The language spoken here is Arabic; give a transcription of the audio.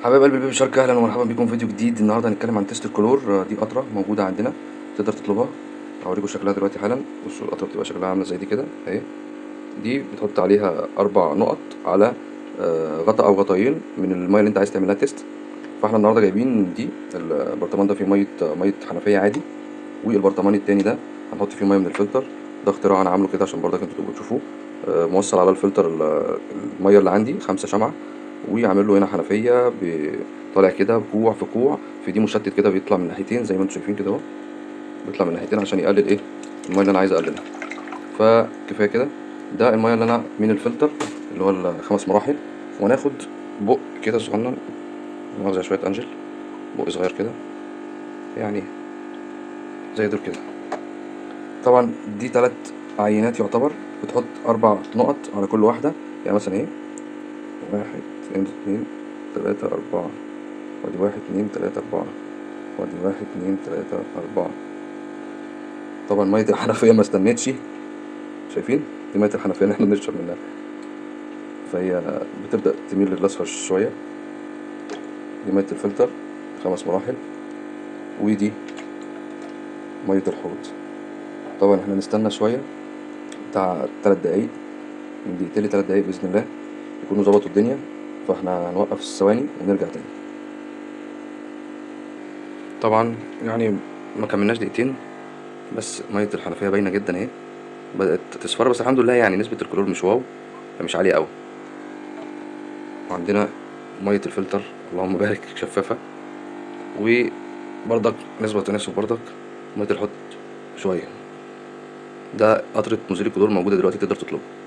حبايب قلب البيبي شارك، اهلا ومرحبا بكم في فيديو جديد. النهارده هنتكلم عن تيست الكلور. دي قطره موجوده عندنا، تقدر تطلبها. هوريكم شكلها دلوقتي حالا. بصوا القطره بتبقى شكلها عامله زي دي كده اهي. دي بتحط عليها 4 نقط على غطا او غطاين من الميه اللي انت عايز تعملها تيست. فاحنا النهارده جايبين دي. البرطمان ده فيه ميه حنفيه عادي، والبرطمان التاني ده هنحط فيه ميه من الفلتر. ده اختراع انا عامله كده عشان برضك انتوا تبقوا تشوفوه. موصل على الفلتر الميه اللي عندي 5 شمعة، وعامل له هنا حنفيه طالع كده كوع في كوع. في دي مشتت كده بيطلع من ناحيتين زي ما انتم شايفين كده اهو، بيطلع من ناحيتين عشان يقلل ايه الميه اللي انا عايز اقللها. فكفايه كده. ده الميه اللي انا من الفلتر اللي هو ال5 مراحل. وهناخد بق كده صغنن، مؤاخذة شويه انجل، بق صغير كده يعني زي دول كده. طبعا دي 3 عينات يعتبر، بتحط 4 نقط على كل واحدة. يعني مثلا ايه، 1 2 3 4، وادي 1 2 3 4، وادي 1 2 3 4. طبعا مية الحنفية ما استنتش، شايفين دي مية الحنفية اللي احنا بنشرب منها، فهي بتبدأ تميل للأصفر شوية. دي مية الفلتر 5 مراحل، ودي مية الحوض. طبعا احنا نستنى شوية بتاع 3 دقايق، من دقيقتين ل3 دقايق بإذن الله يكونوا ظبطوا الدنيا. فاحنا هنوقف الثواني ونرجع تاني. طبعا يعني ما كملناش دقيقتين، بس مية الحنفية باينة جدا اهي، بدأت تصفر. بس الحمد لله يعني نسبة الكلور مش واو، مش عالية أوي. وعندنا مية الفلتر اللهم بارك شفافة، وبرضك نسبة تناسب برضك مية الحوض شوية. ده قطرة مزيل الكلور موجودة دلوقتي، تقدر تطلبها.